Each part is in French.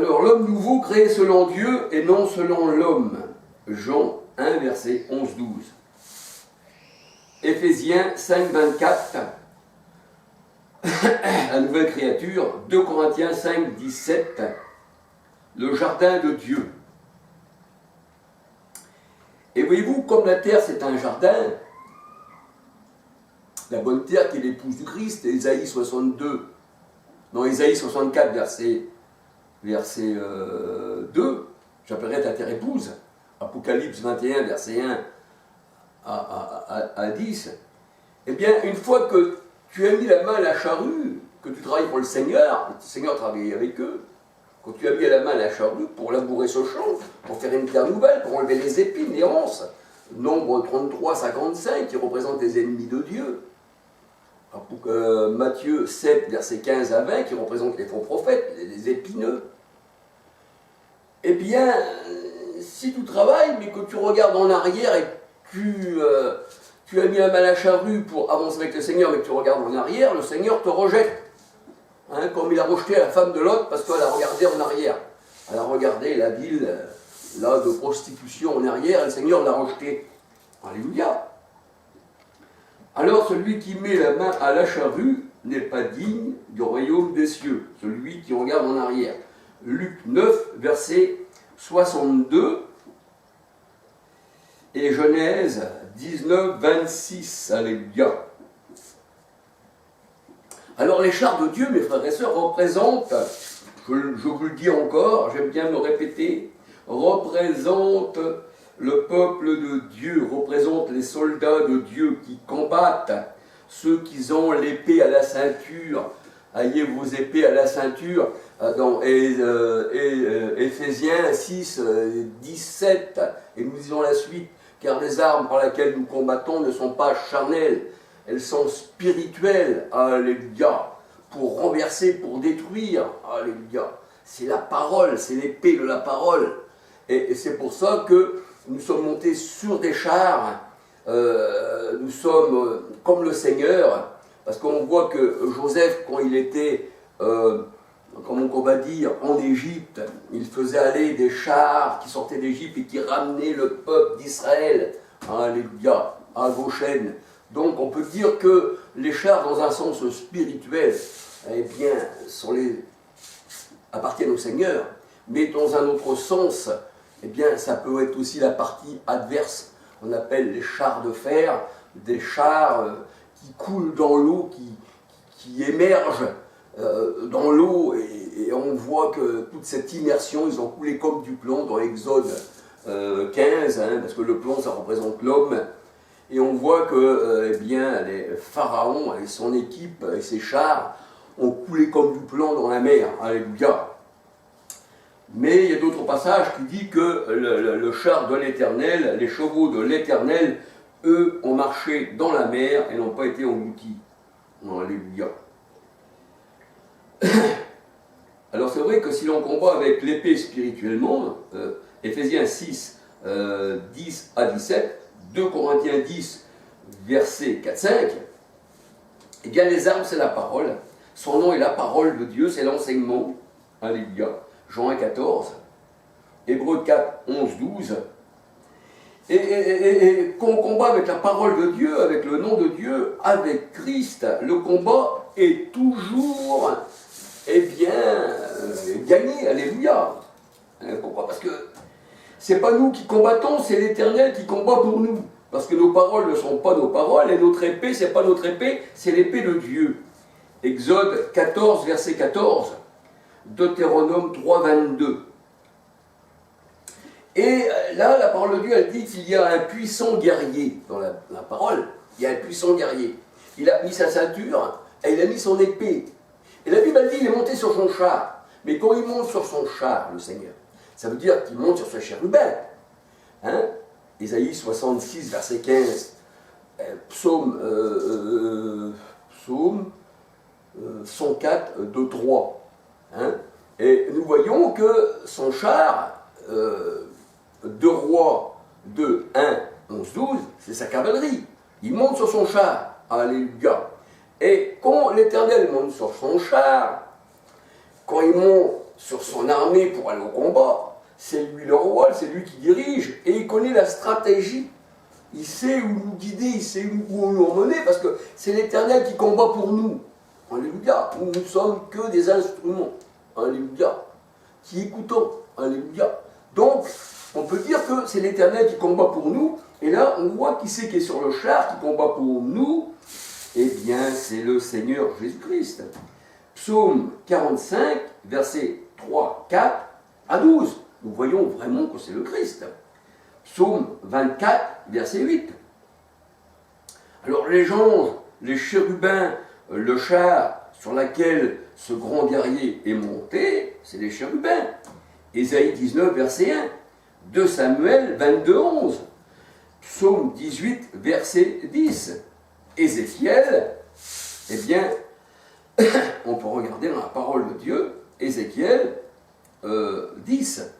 Alors, l'homme nouveau créé selon Dieu et non selon l'homme. Jean 1, verset 11-12. Éphésiens 5, 24. La nouvelle créature. 2 Corinthiens 5, 17. Le jardin de Dieu. Et voyez-vous, comme la terre c'est un jardin, la bonne terre qui est l'épouse du Christ, Ésaïe 62, non, Ésaïe 64, verset 2, j'appellerai ta terre épouse, Apocalypse 21, verset 1 à 10, eh bien, une fois que tu as mis la main à la charrue, que tu travailles pour le Seigneur travaillait avec eux, quand tu as mis la main à la charrue pour labourer ce champ, pour faire une terre nouvelle, pour enlever les épines, les ronces, nombre 33, 55, qui représente les ennemis de Dieu. Matthieu 7, verset 15 à 20, qui représente les faux prophètes, les épineux. Eh bien, si tu travailles, mais que tu regardes en arrière et que tu as mis la main à la charrue pour avancer avec le Seigneur, mais que tu regardes en arrière, le Seigneur te rejette. Hein, comme il a rejeté la femme de Lot parce qu'elle a regardé en arrière. Elle a regardé la ville là, de prostitution en arrière, et le Seigneur l'a rejetée. Alléluia. Alors celui qui met la main à la charrue n'est pas digne du royaume des cieux, celui qui regarde en arrière. Luc 9, verset 62 et Genèse 19, 26. Alléluia. Alors les chars de Dieu, mes frères et sœurs, représentent, je vous le dis encore, j'aime bien me répéter, représentent le peuple de Dieu, représentent les soldats de Dieu qui combattent, ceux qui ont l'épée à la ceinture. Ayez vos épées à la ceinture, dans Éphésiens 6, 17, et nous disons la suite, car les armes par lesquelles nous combattons ne sont pas charnelles, elles sont spirituelles, alléluia, pour renverser, pour détruire, alléluia. C'est la parole, c'est l'épée de la parole. Et c'est pour ça que nous sommes montés sur des chars, nous sommes comme le Seigneur, parce qu'on voit que Joseph, quand il était, comment on va dire, en Égypte, il faisait aller des chars qui sortaient d'Égypte et qui ramenaient le peuple d'Israël, alléluia, à Goshen. Donc on peut dire que les chars, dans un sens spirituel, eh bien, appartiennent au Seigneur, mais dans un autre sens, eh bien, ça peut être aussi la partie adverse, on appelle les chars de fer, des chars qui coulent dans l'eau, qui émergent dans l'eau, et on voit que toute cette immersion, ils ont coulé comme du plomb dans Exode 15, hein, parce que le plomb, ça représente l'homme. Et on voit que eh bien, les pharaons et son équipe et ses chars ont coulé comme du plomb dans la mer. Alléluia. Mais il y a d'autres passages qui disent que le char de l'Éternel, les chevaux de l'Éternel, eux, ont marché dans la mer et n'ont pas été engloutis. Alléluia. Alors c'est vrai que si l'on combat avec l'épée spirituellement, Éphésiens 6, 10 à 17, 2 Corinthiens 10, versets 4-5, eh bien les armes c'est la parole, son nom est la parole de Dieu, c'est l'enseignement, alléluia, Jean 1, 14, Hébreux 4, 11, 12, et qu'on combat avec la parole de Dieu, avec le nom de Dieu, avec Christ, le combat est toujours, eh bien, gagné, alléluia. Pourquoi ? Parce que c'est pas nous qui combattons, c'est l'Éternel qui combat pour nous. Parce que nos paroles ne sont pas nos paroles, et notre épée, c'est pas notre épée, c'est l'épée de Dieu. Exode 14, verset 14, Deutéronome 3, 22. Et là, la parole de Dieu, elle dit qu'il y a un puissant guerrier. Dans la parole, il y a un puissant guerrier. Il a mis sa ceinture, et il a mis son épée. Et la Bible, elle dit qu'il est monté sur son char. Mais quand il monte sur son char, le Seigneur, ça veut dire qu'il monte sur ce chérubin. Hein? Ésaïe 66, verset 15. Psaume 104, 2, 3. Hein? Et nous voyons que son char, 2 Rois 2, 1, 11, 12, c'est sa cavalerie. Il monte sur son char. Alléluia. Et quand l'Éternel monte sur son char, quand il monte sur son armée pour aller au combat. C'est lui le roi, c'est lui qui dirige, et il connaît la stratégie. Il sait où nous guider, il sait où nous emmener, parce que c'est l'Éternel qui combat pour nous. Alléluia. Nous ne sommes que des instruments. Alléluia. Qui écoutons. Alléluia. Donc, on peut dire que c'est l'Éternel qui combat pour nous, et là, on voit qui c'est qui est sur le char, qui combat pour nous. Eh bien, c'est le Seigneur Jésus-Christ. Psaume 45, versets 3, 4 à 12. Nous voyons vraiment que c'est le Christ. Psaume 24, verset 8. Alors les anges, les chérubins, le char sur lequel ce grand guerrier est monté, c'est les chérubins. Ésaïe 19, verset 1. 2 Samuel 22, 11. Psaume 18, verset 10. Ézéchiel, eh bien, on peut regarder dans la parole de Dieu, Ézéchiel 10,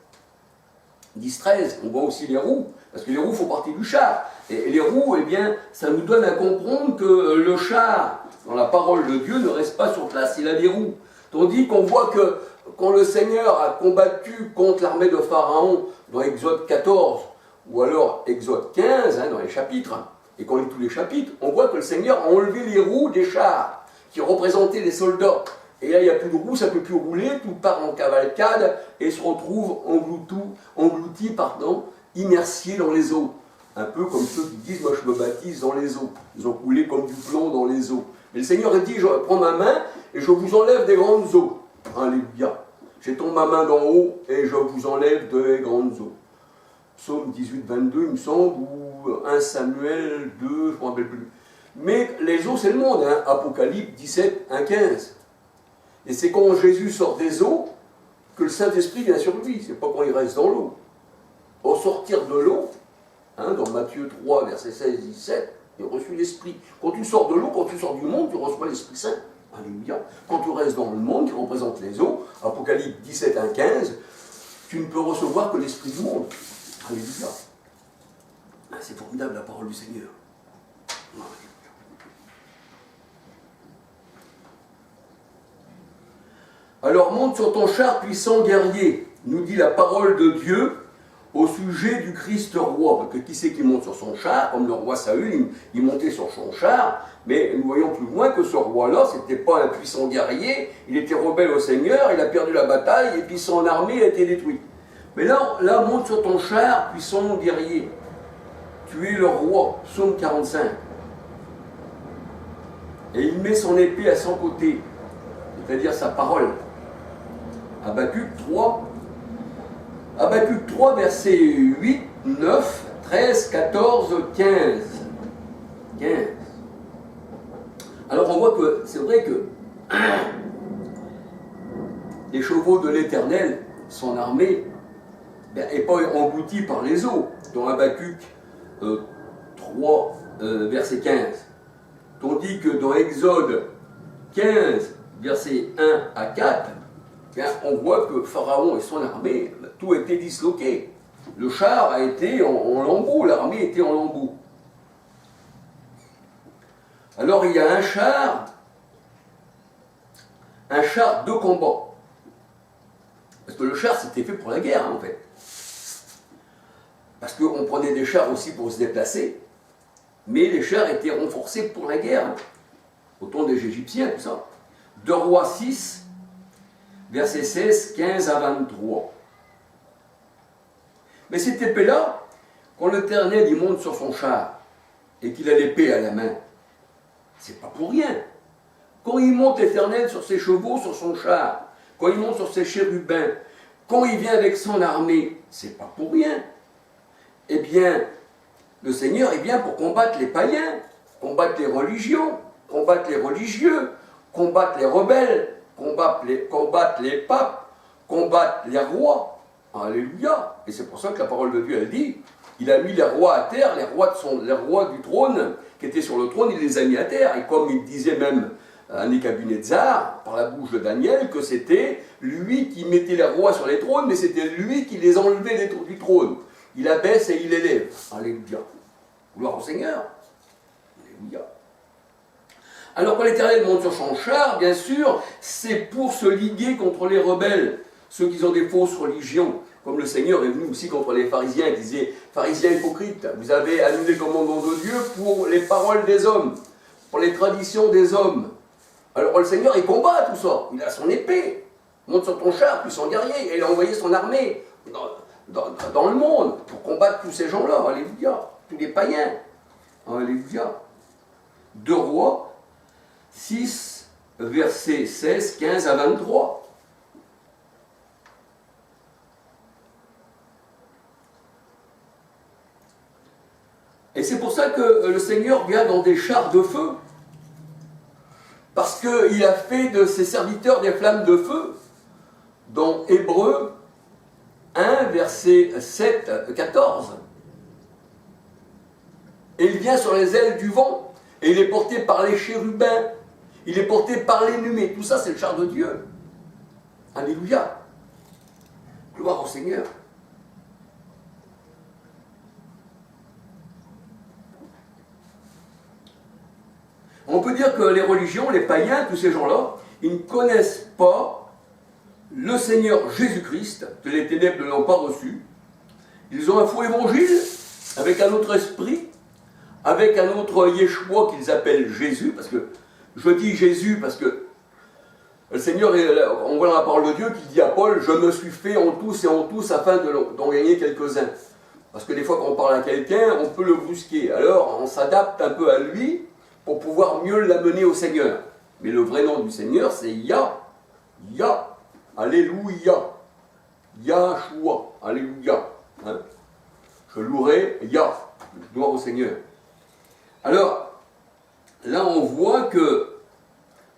13, on voit aussi les roues, parce que les roues font partie du char. Et les roues, eh bien, ça nous donne à comprendre que le char, dans la parole de Dieu, ne reste pas sur place, il a des roues. Tandis qu'on voit que quand le Seigneur a combattu contre l'armée de Pharaon dans Exode 14, ou alors Exode 15, dans les chapitres, et quand on lit tous les chapitres, on voit que le Seigneur a enlevé les roues des chars, qui représentaient les soldats. Et là, il n'y a plus de roues, ça ne peut plus rouler, tout part en cavalcade et se retrouve englouti, immersié dans les eaux. Un peu comme ceux qui disent, moi je me baptise dans les eaux. Ils ont coulé comme du plomb dans les eaux. Mais le Seigneur a dit, je prends ma main et je vous enlève des grandes eaux. Alléluia. J'étends ma main d'en haut et je vous enlève des grandes eaux. Psaume 18, 22, il me semble, ou 1 Samuel 2, je ne me rappelle plus. Mais les eaux, c'est le monde, Apocalypse 17, 1, 15. Et c'est quand Jésus sort des eaux que le Saint-Esprit vient sur lui, c'est pas quand il reste dans l'eau. Au sortir de l'eau, dans Matthieu 3, verset 16, 17, il reçut l'Esprit. Quand tu sors de l'eau, quand tu sors du monde, tu reçois l'Esprit Saint. Alléluia. Quand tu restes dans le monde, qui représente les eaux, Apocalypse 17, 1, 15, tu ne peux recevoir que l'Esprit du monde. Alléluia. C'est formidable la parole du Seigneur. Alors monte sur ton char, puissant guerrier, nous dit la parole de Dieu au sujet du Christ roi. Parce que qui c'est qui monte sur son char? Comme le roi Saül, il montait sur son char, mais nous voyons plus loin que ce roi-là, ce n'était pas un puissant guerrier, il était rebelle au Seigneur, il a perdu la bataille, et puis son armée a été détruite. Mais là monte sur ton char, puissant guerrier. Tu es le roi, psaume 45. Et il met son épée à son côté, c'est-à-dire sa parole. Habakkuk 3, Habakkuk 3, versets 8, 9, 13, 14, 15. 15. Alors on voit que c'est vrai que les chevaux de l'Éternel, son armée, n'est pas engloutie par les eaux, dans Habakkuk 3, verset 15. Tandis que dans Exode 15, versets 1 à 4, on voit que Pharaon et son armée, tout a été disloqué. Le char a été en lambeaux, l'armée était en lambeaux. Alors il y a un char de combat. Parce que le char, c'était fait pour la guerre, en fait. Parce qu'on prenait des chars aussi pour se déplacer, mais les chars étaient renforcés pour la guerre. Au temps des Égyptiens, tout ça. 2 Rois 6, versets 16, 15 à 23. Mais cette épée-là, quand l'Éternel il monte sur son char et qu'il a l'épée à la main, c'est pas pour rien. Quand il monte l'Éternel sur ses chevaux, sur son char, quand il monte sur ses chérubins, quand il vient avec son armée, c'est pas pour rien. Eh bien, le Seigneur vient pour combattre les païens, combattre les religions, combattre les religieux, combattre les rebelles, combattre les papes, combattre les rois. Alléluia. Et c'est pour ça que la parole de Dieu, elle dit, il a mis les rois à terre, les rois du trône, qui étaient sur le trône, il les a mis à terre. Et comme il disait même à Nebuchadnezzar, par la bouche de Daniel, que c'était lui qui mettait les rois sur les trônes, mais c'était lui qui les enlevait du trône. Il abaisse et il élève. Alléluia. Gloire au Seigneur. Alléluia. Alors quand l'Éternel monte sur son char, bien sûr, c'est pour se liguer contre les rebelles. ceux qui ont des fausses religions, comme le Seigneur est venu aussi contre les pharisiens, qui disaient, pharisiens hypocrites, vous avez annulé le commandement de Dieu pour les paroles des hommes, pour les traditions des hommes. Alors le Seigneur, il combat tout ça, il a son épée, monte sur ton char, puis son guerrier, et il a envoyé son armée dans le monde pour combattre tous ces gens-là, alléluia, tous les païens, alléluia. 2 Rois 6, versets 16, 15 à 23. Et c'est pour ça que le Seigneur vient dans des chars de feu. Parce qu'il a fait de ses serviteurs des flammes de feu. Dans Hébreux 1, verset 7, 14. Et il vient sur les ailes du vent. Et il est porté par les chérubins. Il est porté par les nuées. Tout ça, c'est le char de Dieu. Alléluia. Gloire au Seigneur. On peut dire que les religions, les païens, tous ces gens-là, ils ne connaissent pas le Seigneur Jésus-Christ, que les ténèbres ne l'ont pas reçu. Ils ont un faux évangile, avec un autre esprit, avec un autre Yeshua qu'ils appellent Jésus, parce que, je dis Jésus parce que le Seigneur, on voit dans la parole de Dieu qu'il dit à Paul, je me suis fait en tous et en tous afin d'en gagner quelques-uns. Parce que des fois quand on parle à quelqu'un, on peut le brusquer. Alors on s'adapte un peu à lui, pour pouvoir mieux l'amener au Seigneur. Mais le vrai nom du Seigneur, c'est Yah. Yah. Alléluia. Yahshua. Alléluia. Hein? Je louerai Yah. Gloire au Seigneur. Alors, là on voit que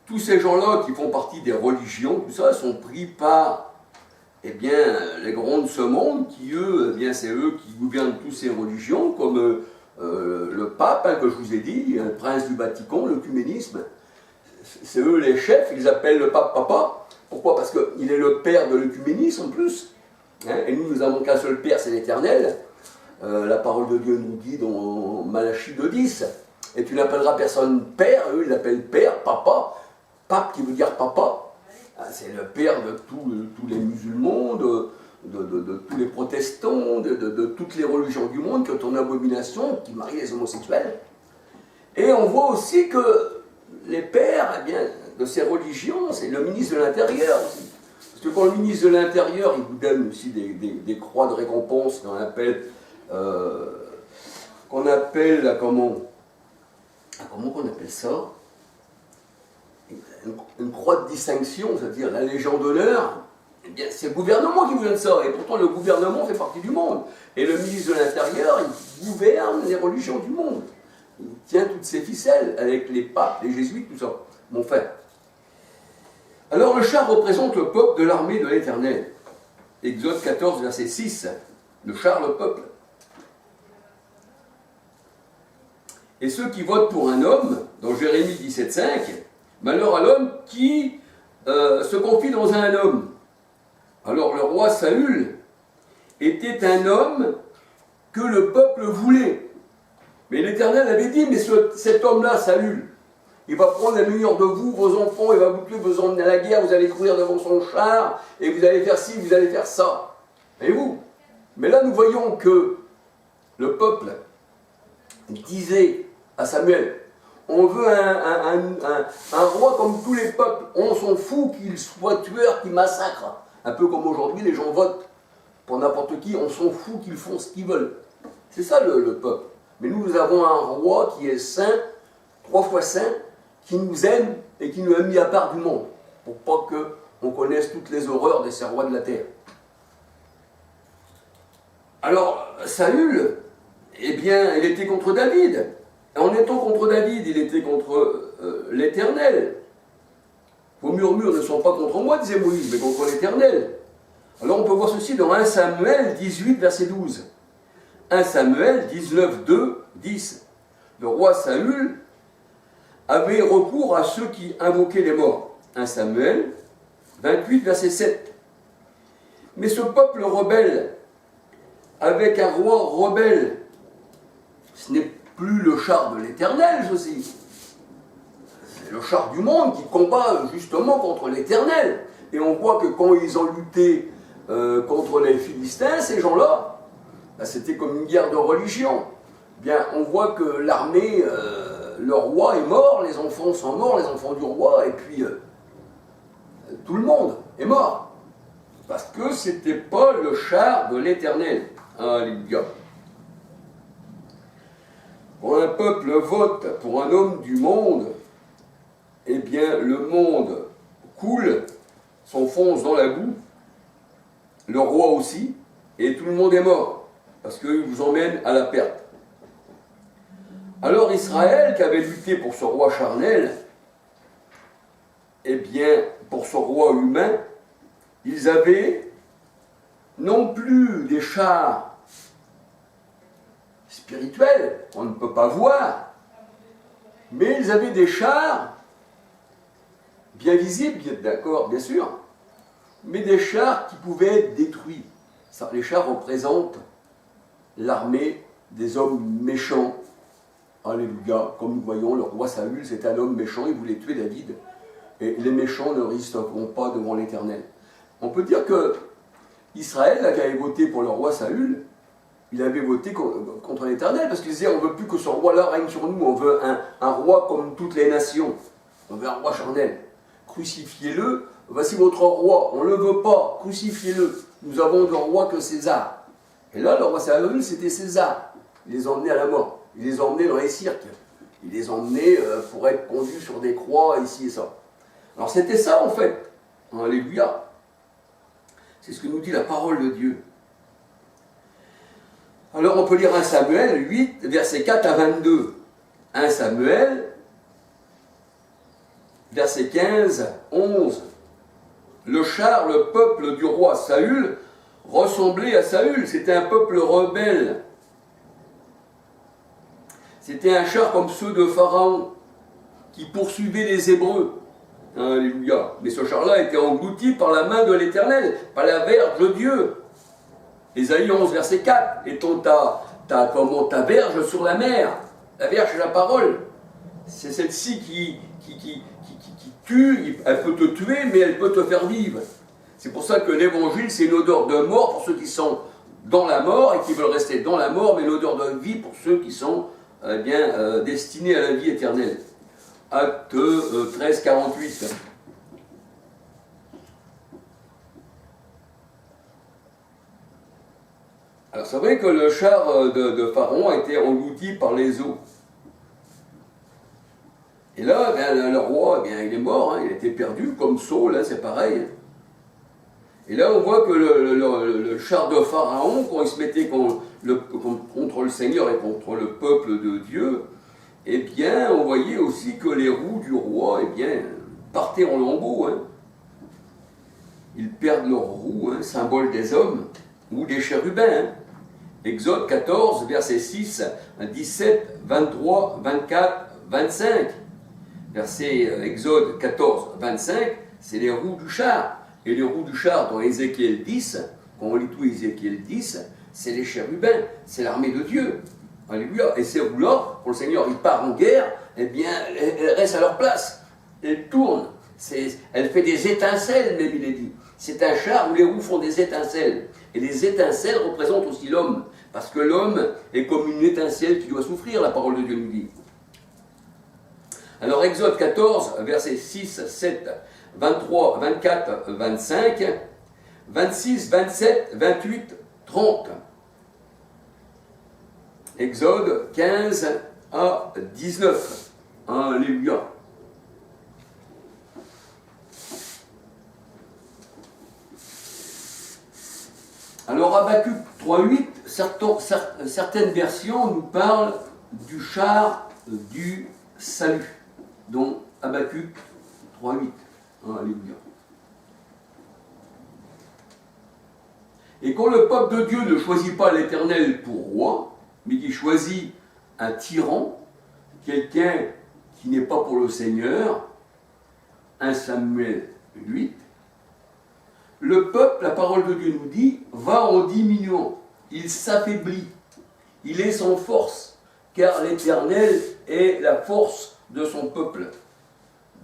tous ces gens-là qui font partie des religions, tout ça, sont pris par les grands de ce monde, qui eux, c'est eux qui gouvernent toutes ces religions, comme le pape, que je vous ai dit, le prince du Vatican, l'œcuménisme, c'est eux les chefs, ils appellent le pape papa. Pourquoi? Parce qu'il est le père de l'œcuménisme en plus. Hein, et nous avons qu'un seul père, c'est l'Éternel. La parole de Dieu nous dit dans Malachie 2,10. Et tu n'appelleras personne père, eux ils l'appellent père, papa. Pape qui veut dire papa. C'est le père de tous les musulmans, de tous les protestants, de toutes les religions du monde qui ont en abomination, qui marient les homosexuels. Et on voit aussi que les pères de ces religions, c'est le ministre de l'Intérieur aussi. Parce que quand le ministre de l'Intérieur, il vous donne aussi des croix de récompense qu'on appelle comment qu'on appelle ça? Une croix de distinction, c'est-à-dire la Légion d'honneur. Eh bien, c'est le gouvernement qui vous donne ça, et pourtant le gouvernement fait partie du monde. Et le ministre de l'Intérieur, il gouverne les religions du monde. Il tient toutes ces ficelles, avec les papes, les jésuites, tout ça. Mon frère. Alors le char représente le peuple de l'armée de l'Éternel. Exode 14, verset 6. Le char, le peuple. Et ceux qui votent pour un homme, dans Jérémie 17, 5, malheur à l'homme qui se confie dans un homme. Alors le roi Saül était un homme que le peuple voulait. Mais l'Éternel avait dit, mais cet homme-là, Saül, il va prendre la meilleure de vous, vos enfants, il va vous tuer, vous emmener à la guerre, vous allez courir devant son char, et vous allez faire ci, vous allez faire ça. Voyez-vous? Mais là, nous voyons que le peuple disait à Samuel, on veut un roi comme tous les peuples, on s'en fout qu'il soit tueur, qu'il massacre. Un peu comme aujourd'hui, les gens votent pour n'importe qui, on s'en fout qu'ils font ce qu'ils veulent. C'est ça le peuple. Mais nous avons un roi qui est saint, 3 fois saint, qui nous aime et qui nous a mis à part du monde, pour pas qu'on connaisse toutes les horreurs de ces rois de la terre. Alors, Saül, il était contre David. En étant contre David, il était contre l'Éternel. Vos murmures ne sont pas contre moi, disait Moïse, mais contre l'Éternel. Alors on peut voir ceci dans 1 Samuel 18, verset 12. 1 Samuel 19, 2, 10. Le roi Saül avait recours à ceux qui invoquaient les morts. 1 Samuel 28, verset 7. Mais ce peuple rebelle, avec un roi rebelle, ce n'est plus le char de l'Éternel, ceci. C'est le char du monde qui combat justement contre l'Éternel. Et on voit que quand ils ont lutté contre les Philistins, ces gens-là, ben, c'était comme une guerre de religion. Bien, on voit que l'armée, le roi est mort, les enfants sont morts, les enfants du roi, et puis tout le monde est mort. Parce que c'était pas le char de l'Éternel. Alléluia. Quand un peuple vote pour un homme du monde, eh bien le monde coule, s'enfonce dans la boue, le roi aussi, et tout le monde est mort, parce qu'il vous emmène à la perte. Alors Israël, qui avait lutté pour ce roi charnel, eh bien, pour ce roi humain, ils avaient non plus des chars spirituels, on ne peut pas voir, mais ils avaient des chars bien visibles, d'accord, bien sûr, mais des chars qui pouvaient être détruits. Ça, les chars représentent l'armée des hommes méchants. Alléluia, comme nous voyons, le roi Saül, c'est un homme méchant, il voulait tuer David, et les méchants ne résisteront pas devant l'Éternel. On peut dire que Israël, là, qui avait voté pour le roi Saül, il avait voté contre l'Éternel, parce qu'il disait, on ne veut plus que ce roi-là règne sur nous, on veut un roi comme toutes les nations, on veut un roi charnel. Crucifiez-le, voici votre roi, on ne le veut pas, crucifiez-le, nous avons de roi que César. Et là, le roi Saül, c'était César, il les emmenait à la mort, il les emmenait dans les cirques, il les emmenait pour être pendus sur des croix, ici et ça. Alors c'était ça en fait, alléluia. C'est ce que nous dit la parole de Dieu. Alors on peut lire 1 Samuel 8, versets 4 à 22. 1 Samuel, versets 15, 11. Le char, le peuple du roi Saül, ressemblait à Saül. C'était un peuple rebelle. C'était un char comme ceux de Pharaon, qui poursuivait les Hébreux. Alléluia. Mais ce char-là était englouti par la main de l'Éternel, par la verge de Dieu. Ésaïe 11, verset 4. Étant ta verge sur la mer. La verge, c'est la parole. C'est celle-ci qui tue. Elle peut te tuer, mais elle peut te faire vivre. C'est pour ça que l'évangile, c'est une odeur de mort pour ceux qui sont dans la mort et qui veulent rester dans la mort, mais une odeur de vie pour ceux qui sont destinés à la vie éternelle. Acte 13, 48. Alors c'est vrai que le char de Pharaon a été englouti par les eaux. Et là, le roi, il est mort, il a été perdu, comme Saul, c'est pareil. Et là, on voit que le char de Pharaon, quand il se mettait contre le Seigneur et contre le peuple de Dieu, eh bien, on voyait aussi que les roues du roi, partaient en lambeaux. Ils perdent leurs roues, symbole des hommes, ou des chérubins. Exode 14, versets 6, 17, 23, 24, 25. Verset Exode 14, 25, c'est les roues du char. Et les roues du char dans Ézéchiel 10, quand on lit tout Ézéchiel 10, c'est les chérubins, c'est l'armée de Dieu. Alléluia. Et ces roues-là, quand le Seigneur il part en guerre, elles restent à leur place. Elles tournent. Elle fait des étincelles, même il est dit. C'est un char où les roues font des étincelles. Et les étincelles représentent aussi l'homme. Parce que l'homme est comme une étincelle qui doit souffrir, la parole de Dieu nous dit. Alors Exode 14, versets 6, 7, 23, 24, 25, 26, 27, 28, 30. Exode 15 à 19. Alléluia. Alors Habacuc 3.8, certaines versions nous parlent du char du salut, dont Habacuc 3.8. Alléluia. Et quand le peuple de Dieu ne choisit pas l'Éternel pour roi, mais qu'il choisit un tyran, quelqu'un qui n'est pas pour le Seigneur, 1 Samuel 8, le peuple, la parole de Dieu nous dit, va en diminuant, il s'affaiblit, il est sans force, car l'Éternel est la force de son peuple.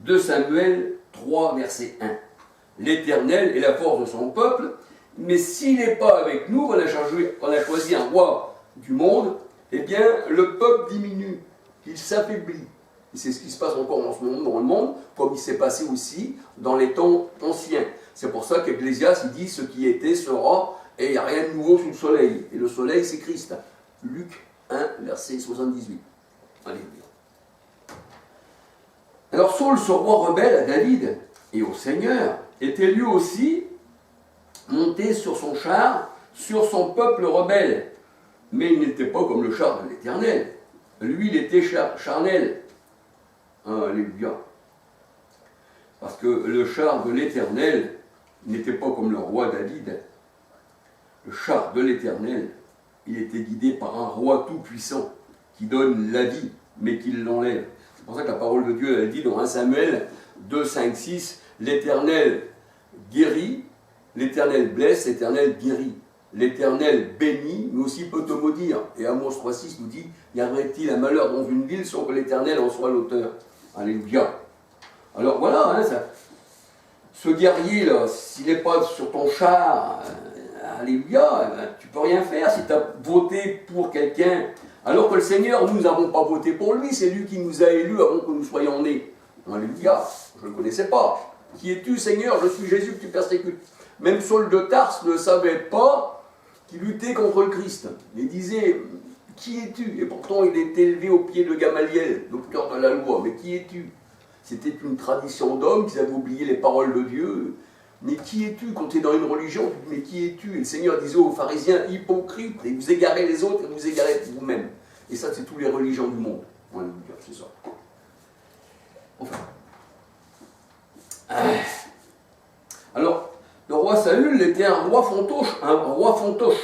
2 Samuel 3, verset 1. l'Éternel est la force de son peuple, mais s'il n'est pas avec nous, on a choisi un roi du monde, eh bien, le peuple diminue, il s'affaiblit. Et c'est ce qui se passe encore en ce moment dans le monde, comme il s'est passé aussi dans les temps anciens. C'est pour ça qu'Ecclésiaste, il dit, ce qui était sera, et il n'y a rien de nouveau sous le soleil. Et le soleil, c'est Christ. Luc 1, verset 78. Alléluia. Alors Saul, ce roi rebelle à David et au Seigneur, était lui aussi monté sur son char, sur son peuple rebelle. Mais il n'était pas comme le char de l'Éternel. Lui, il était charnel. Alléluia. Parce que le char de l'Éternel n'était pas comme le roi David. Le char de l'Éternel, il était guidé par un roi tout-puissant qui donne la vie, mais qui l'enlève. C'est pour ça que la parole de Dieu, elle dit dans 1 Samuel 2, 5, 6, l'Éternel guérit, l'Éternel blesse, l'Éternel guérit. L'Éternel bénit, mais aussi peut te maudire. Et Amos 3,6 nous dit, y aurait-il un malheur dans une ville sans que l'Éternel en soit l'auteur. Alléluia. Alors voilà, hein, ce guerrier-là, s'il n'est pas sur ton char, alléluia, ben, tu ne peux rien faire si tu as voté pour quelqu'un. Alors que le Seigneur, nous n'avons pas voté pour lui, c'est lui qui nous a élus avant que nous soyons nés. Alléluia, je ne le connaissais pas. Qui es-tu, Seigneur? Je suis Jésus que tu persécutes. Même Saul de Tarse ne savait pas qu'il luttait contre le Christ. Il disait, qui es-tu? Et pourtant il est élevé au pied de Gamaliel, docteur de la loi. Mais qui es-tu? C'était une tradition d'hommes qui avaient oublié les paroles de Dieu. Mais qui es-tu? Quand tu es dans une religion, tu dis, mais qui es-tu? Et le Seigneur disait aux pharisiens, hypocrites, et vous égarez les autres, et vous égarez vous-même. Et ça, c'est toutes les religions du monde. On va dire, c'est ça. Enfin. Alors, le roi Saül était un roi fantoche,